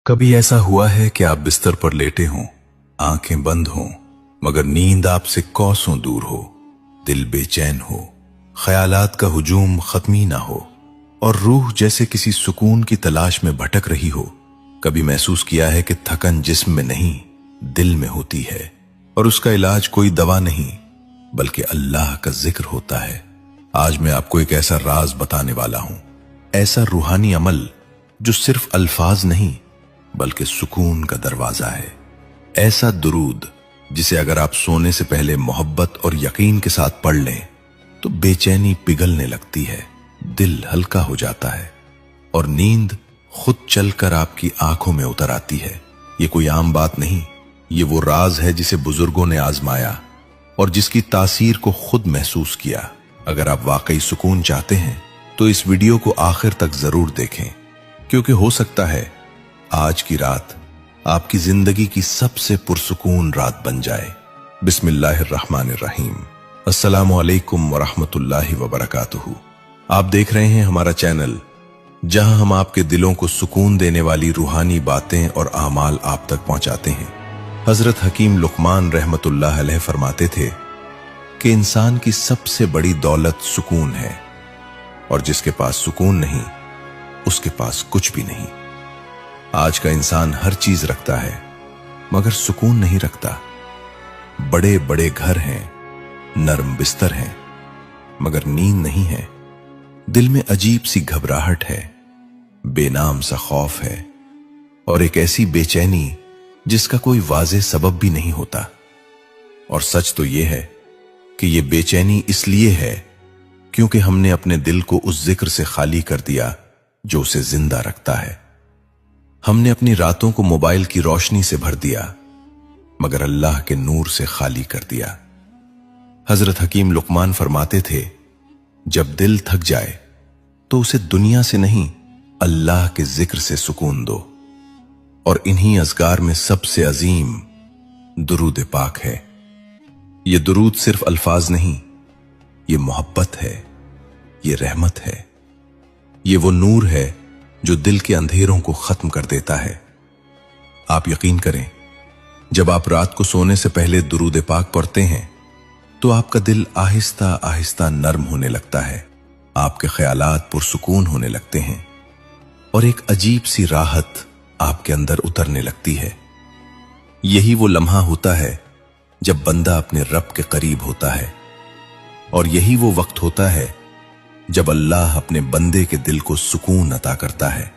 कभी ऐसा हुआ है कि आप बिस्तर पर लेटे हों, आंखें बंद हों, मगर नींद आपसे कोसों दूर हो, दिल बेचैन हो, ख्यालात का हुजूम खत्मी ना हो और रूह जैसे किसी सुकून की तलाश में भटक रही हो। कभी महसूस किया है कि थकन जिस्म में नहीं, दिल में होती है और उसका इलाज कोई दवा नहीं बल्कि अल्लाह का जिक्र होता है। आज मैं आपको एक ऐसा राज बताने वाला हूं, ऐसा रूहानी अमल जो सिर्फ अल्फाज नहीं बल्कि सुकून का दरवाजा है। ऐसा दुरूद जिसे अगर आप सोने से पहले मोहब्बत और यकीन के साथ पढ़ लें तो बेचैनी पिघलने लगती है, दिल हल्का हो जाता है और नींद खुद चलकर आपकी आंखों में उतर आती है। ये कोई आम बात नहीं, ये वो राज है जिसे बुजुर्गों ने आजमाया और जिसकी तासीर को खुद महसूस किया। अगर आप वाकई सुकून चाहते हैं तो इस वीडियो को आखिर तक जरूर देखें, क्योंकि हो सकता है आज की रात आपकी जिंदगी की सबसे पुरसुकून रात बन जाए। बिस्मिल्लाहिर्रहमानिर्रहीम। अस्सलामु अलैकुम वरहमतुल्लाहि वबरकातुहू। आप देख रहे हैं हमारा चैनल जहां हम आपके दिलों को सुकून देने वाली रूहानी बातें और आमाल आप तक पहुंचाते हैं। हजरत हकीम लुकमान रहमतुल्लाह अलैह फरमाते थे कि इंसान की सबसे बड़ी दौलत सुकून है और जिसके पास सुकून नहीं उसके पास कुछ भी नहीं। आज का इंसान हर चीज रखता है मगर सुकून नहीं रखता। बड़े बड़े घर हैं, नरम बिस्तर हैं, मगर नींद नहीं है। दिल में अजीब सी घबराहट है, बेनाम सा खौफ है और एक ऐसी बेचैनी जिसका कोई वाज़ेह सबब भी नहीं होता। और सच तो यह है कि यह बेचैनी इसलिए है क्योंकि हमने अपने दिल को उस जिक्र से खाली कर दिया जो उसे जिंदा रखता है। हमने अपनी रातों को मोबाइल की रोशनी से भर दिया मगर अल्लाह के नूर से खाली कर दिया। हजरत हकीम लुकमान फरमाते थे, जब दिल थक जाए तो उसे दुनिया से नहीं अल्लाह के जिक्र से सुकून दो। और इन्हीं अज़कार में सबसे अजीम दुरूद पाक है। ये दुरूद सिर्फ अल्फाज नहीं, ये मोहब्बत है, ये रहमत है, ये वो नूर है जो दिल के अंधेरों को खत्म कर देता है। आप यकीन करें, जब आप रात को सोने से पहले दुरूद पाक पढ़ते हैं तो आपका दिल आहिस्ता आहिस्ता नर्म होने लगता है, आपके ख्यालात पुरसुकून होने लगते हैं और एक अजीब सी राहत आपके अंदर उतरने लगती है। यही वो लम्हा होता है जब बंदा अपने रब के करीब होता है और यही वो वक्त होता है जब अल्लाह अपने बंदे के दिल को सुकून अता करता है।